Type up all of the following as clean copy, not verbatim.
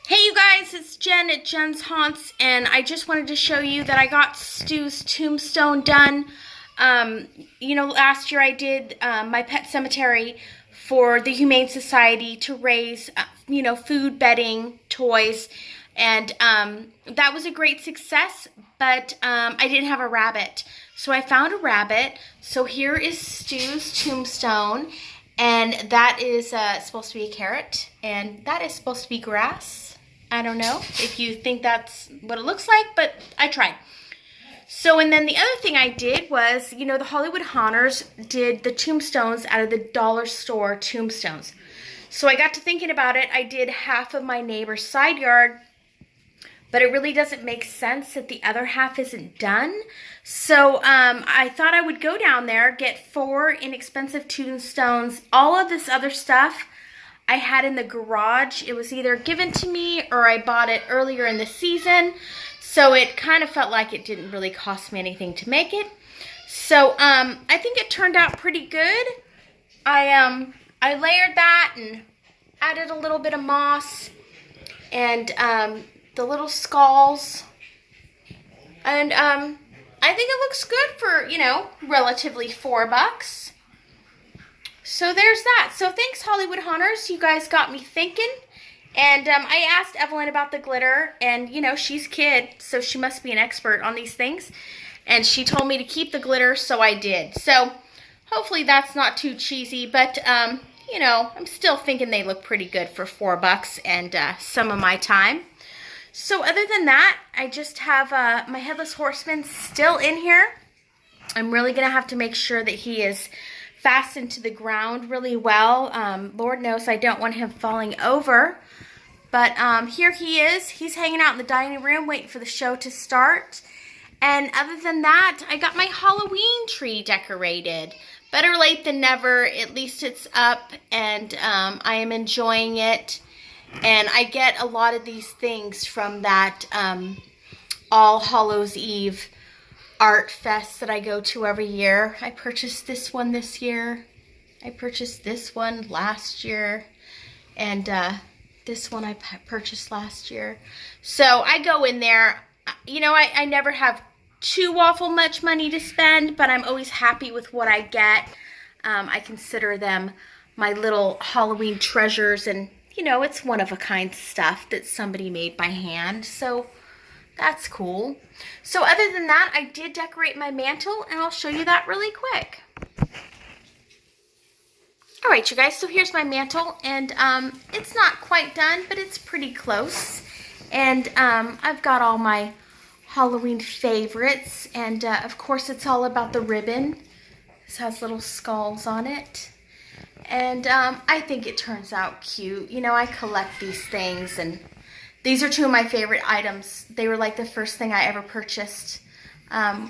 Hey you guys, it's Jen at Jen's Haunts, and I just wanted to show you that I got Stu's tombstone done. Last year I did my pet cemetery for the Humane Society to raise, food, bedding, toys, and that was a great success, but I didn't have a rabbit. So I found a rabbit. So here is Stu's tombstone, and that is supposed to be a carrot, and that is supposed to be grass. I don't know if you think that's what it looks like, but I tried. So, and then the other thing I did was, the Hollywood Haunters did the tombstones out of the dollar store tombstones. So I got to thinking about it. I did half of my neighbor's side yard, but it really doesn't make sense that the other half isn't done. So I thought I would go down there, get 4 inexpensive tombstones, all of this other stuff I had in the garage. It was either given to me or I bought it earlier in the season. So it kind of felt like it didn't really cost me anything to make it. So I think it turned out pretty good. I layered that and added a little bit of moss and the little skulls. And I think it looks good for, relatively $4. So there's that. So thanks, Hollywood Haunters. You guys got me thinking. And I asked Evelyn about the glitter. And, she's a kid, so she must be an expert on these things. And she told me to keep the glitter, so I did. So hopefully that's not too cheesy. But, I'm still thinking they look pretty good for $4 and some of my time. So other than that, I just have my Headless Horseman still in here. I'm really going to have to make sure that he is fastened to the ground really well. Lord knows I don't want him falling over. But here he is. He's hanging out in the dining room waiting for the show to start. And other than that, I got my Halloween tree decorated. Better late than never. At least it's up and I am enjoying it. And I get a lot of these things from that All Hallows Eve art fest that I go to every year. I purchased this one this year. I purchased this one last year. And this one I purchased last year. So I go in there. I never have too awful much money to spend, but I'm always happy with what I get. I consider them my little Halloween treasures, and it's one-of-a-kind stuff that somebody made by hand. So that's cool. So other than that, I did decorate my mantle, and I'll show you that really quick. All right, you guys, so here's my mantle, and it's not quite done, but it's pretty close. And I've got all my Halloween favorites, and of course it's all about the ribbon. This has little skulls on it. And I think it turns out cute. I collect these things, and these are 2 of my favorite items. They were like the first thing I ever purchased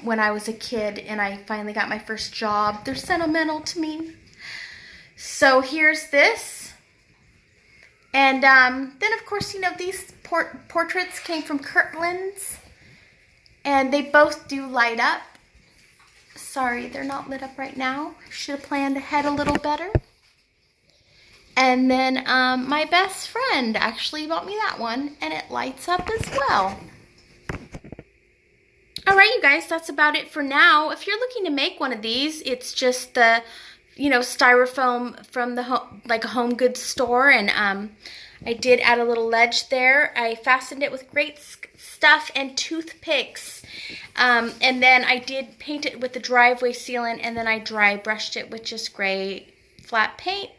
when I was a kid, and I finally got my first job. They're sentimental to me. So here's this. And then, of course, these portraits came from Kirtland's, and they both do light up. Sorry, they're not lit up right now. Should have planned ahead a little better. And then my best friend actually bought me that one, and it lights up as well. All right, you guys, that's about it for now. If you're looking to make one of these, it's just the, styrofoam from the a home goods store, and I did add a little ledge there. I fastened it with great stuff and toothpicks, and then I did paint it with the driveway sealant, and then I dry brushed it with just gray flat paint.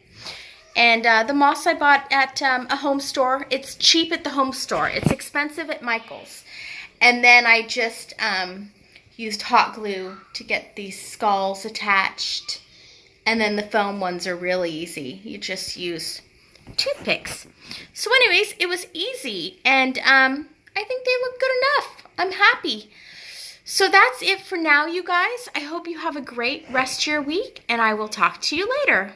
And the moss I bought at a home store. It's cheap at the home store. It's expensive at Michael's. And then I just used hot glue to get these skulls attached. And then the foam ones are really easy. You just use toothpicks. So anyways, it was easy. And I think they look good enough. I'm happy. So that's it for now, you guys. I hope you have a great rest of your week. And I will talk to you later.